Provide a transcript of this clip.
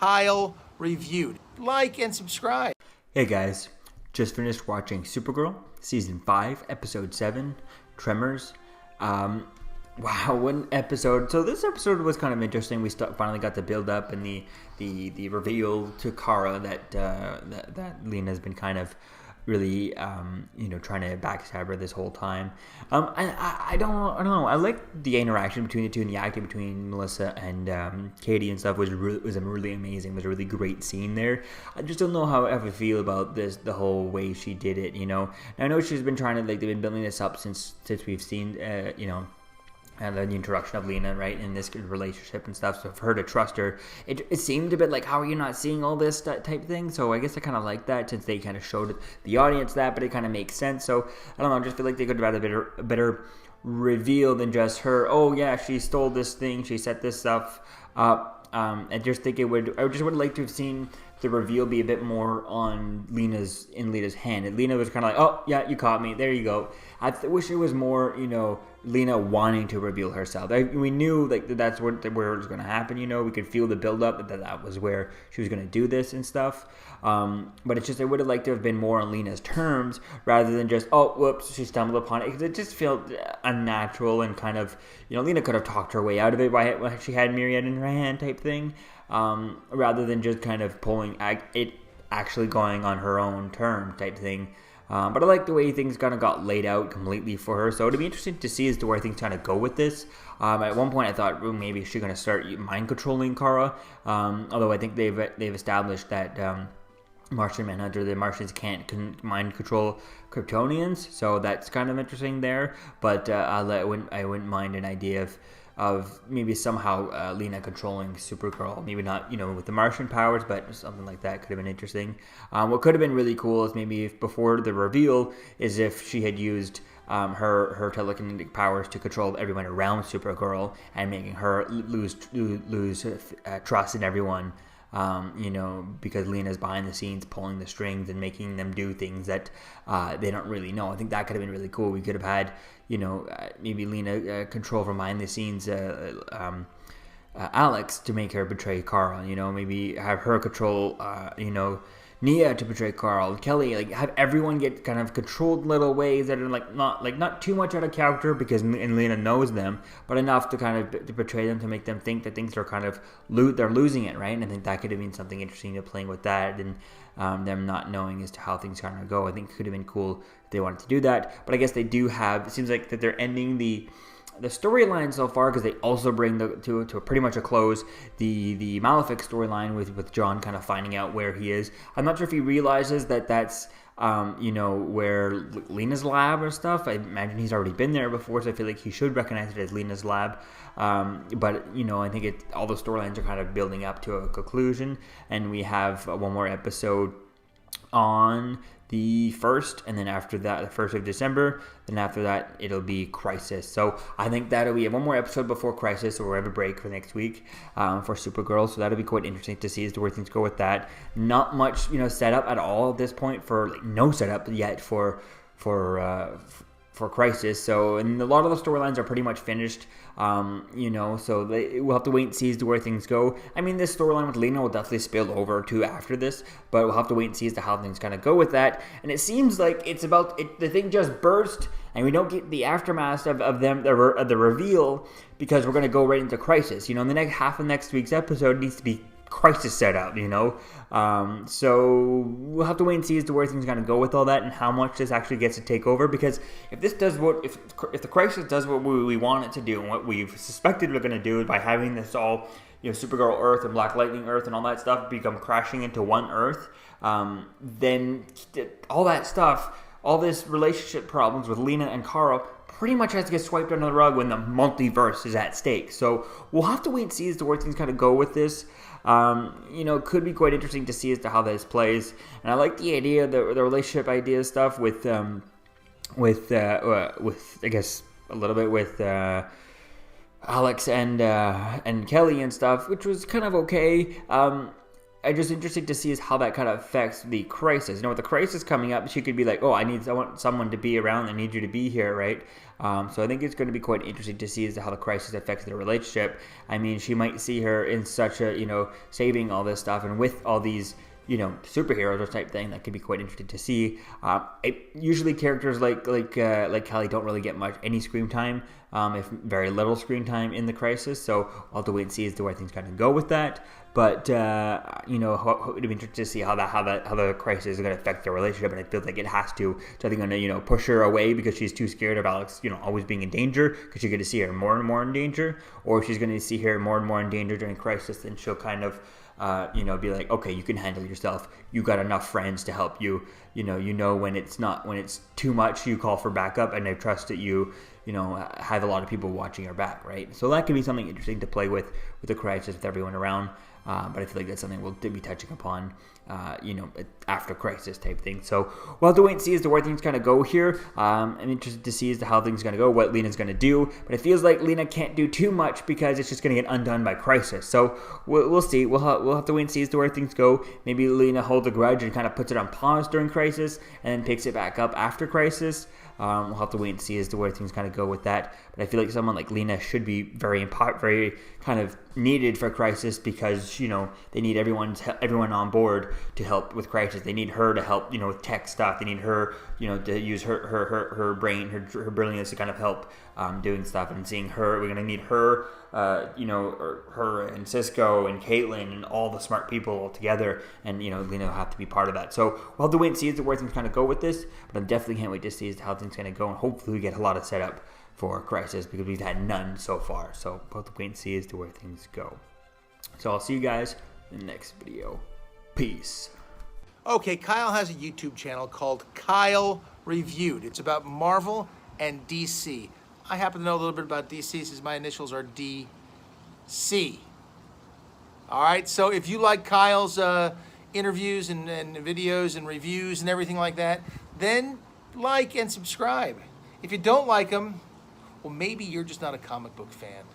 Kyle reviewed. Like and subscribe. Hey guys, just finished watching Supergirl, Season 5, Episode 7, Tremors. Wow, what an episode. So this episode was kind of interesting. We finally got the build up and the reveal to Kara that Lena's been kind of really trying to backstab her this whole time. I don't know. I like the interaction between the two and the acting between Melissa and Katie and stuff was really amazing. It was a really great scene there. I just don't know how I feel about the whole way she did it. I know she's been trying to they've been building this up since we've seen and then the introduction of Lena, right, in this relationship and stuff. So for her to trust her, it seemed a bit like, how are you not seeing all this type thing? So I guess I kind of like that since they kind of showed the audience that, but it kind of makes sense. So I don't know, I just feel like they could have had a better reveal than just her, oh yeah, she stole this thing, she set this stuff up. I just think I just would like to have seen the reveal be a bit more on Lena's hand. And Lena was kind of like, oh yeah, you caught me, there you go. I wish it was more, Lena wanting to reveal herself. We knew that's where it was going to happen. We could feel the build up that was where she was going to do this and stuff. But it's just I would have liked to have been more on Lena's terms rather than just, oh whoops, she stumbled upon it, because it just felt unnatural and kind of Lena could have talked her way out of it by she had Myriad in her hand type thing, rather than just kind of pulling it actually going on her own term type thing. But I like the way things kind of got laid out completely for her. So it'll be interesting to see as to where things kind of go with this. At one point I thought, well, maybe she's going to start mind controlling Kara. Although I think they've established that Martian Manhunter, the Martians can't mind control Kryptonians. So that's kind of interesting there. But I wouldn't mind an idea of maybe somehow Lena controlling Supergirl, maybe not with the Martian powers, but something like that could have been interesting. What could have been really cool is maybe if before the reveal is if she had used her telekinetic powers to control everyone around Supergirl and making her lose trust in everyone. Because Lena's behind the scenes pulling the strings and making them do things that they don't really know. I think that could have been really cool. We could have had, maybe Lena control from behind the scenes Alex to make her betray Carl. Maybe have her control, Nia to betray Carl, Kelly, have everyone get kind of controlled little ways that are not too much out of character because Lena knows them, but enough to kind of to betray them, to make them think that things are kind of they're losing it, right? And I think that could have been something interesting to playing with that and them not knowing as to how things are going to go. I think it could have been cool if they wanted to do that, but I guess they do have. It seems like that they're ending the storyline so far, because they also bring to a pretty much a close the Malefic storyline with John kind of finding out where he is. I'm not sure if he realizes that's where Lena's lab or stuff. I imagine he's already been there before, so I feel like he should recognize it as Lena's lab. But I think all the storylines are kind of building up to a conclusion, and we have one more episode on the 1st, and then after that, the 1st of December, then after that, it'll be Crisis. So I think that'll be one more episode before Crisis, or we'll have a break for next week for Supergirl. So that'll be quite interesting to see as to where things go with that. Not much, setup at all at this point no setup yet for Crisis. So, and a lot of the storylines are pretty much finished, so we'll have to wait and see as to where things go. I mean, this storyline with Lena will definitely spill over to after this, but we'll have to wait and see as to how things kind of go with that. And it seems like it's about the thing just burst, and we don't get the aftermath of the reveal, because we're going to go right into Crisis. The next half of next week's episode needs to be Crisis setup, so we'll have to wait and see as to where things are going to go with all that and how much this actually gets to take over. Because if this does if the Crisis does what we want it to do and what we've suspected we're going to do by having this all Supergirl Earth and Black Lightning Earth and all that stuff become crashing into one Earth, then all that stuff, all this relationship problems with Lena and Kara pretty much has to get swiped under the rug when the multiverse is at stake. So we'll have to wait and see as to where things kind of go with this. Could be quite interesting to see as to how this plays. And I like the idea, the relationship idea stuff with I guess a little bit with Alex and Kelly and stuff, which was kind of okay. I'm just interested to see is how that kind of affects the crisis. With the crisis coming up, she could be like, oh, I want someone to be around. I need you to be here, right? So I think it's going to be quite interesting to see as to how the crisis affects their relationship. I mean, she might see her in such a, saving all this stuff and with all these, superheroes or type thing. That could be quite interesting to see. Usually characters like Kelly don't really get any screen time, if very little screen time in the crisis. So I'll have to wait and see as to where things kind of go with that. But it'd be interesting to see how the crisis is going to affect their relationship, and it feels like it has to. So I think I'm going to push her away because she's too scared of Alex always being in danger, because you're going to see her more and more in danger, or if she's going to see her more and more in danger during crisis, then she'll kind of be like, okay, you can handle yourself. You got enough friends to help you. When it's too much, you call for backup, and I trust that you have a lot of people watching your back, right? So that could be something interesting to play with the crisis with everyone around. But I feel like that's something we'll be touching upon, after crisis type thing. So we'll have to wait and see as to where things kind of go here. I'm interested to see as to how things are going to go, what Lena's going to do. But it feels like Lena can't do too much because it's just going to get undone by crisis. So we'll see. We'll have to wait and see as to where things go. Maybe Lena holds a grudge and kind of puts it on pause during crisis and then picks it back up after crisis. We'll have to wait and see as to where things kind of go with that. But I feel like someone like Lena should be very kind of needed for crisis, because they need everyone on board to help with crisis. They need her to help with tech stuff. They need her to use her brain, her brilliance to kind of help doing stuff, and seeing her. We're gonna need her, her and Cisco and Caitlin and all the smart people all together, and Lena will have to be part of that. So we'll have to wait and see as to where things kind of go with this. But I definitely can't wait to see as to how things kind of go, and hopefully we get a lot of setup for crisis, because we've had none so far. So we'll have to wait and see as to where things go. So I'll see you guys in the next video. Peace. Okay, Kyle has a YouTube channel called Kyle Reviewed. It's about Marvel and DC. I happen to know a little bit about DC since my initials are DC. All right, so if you like Kyle's interviews and videos and reviews and everything like that, then like and subscribe. If you don't like them, well, maybe you're just not a comic book fan.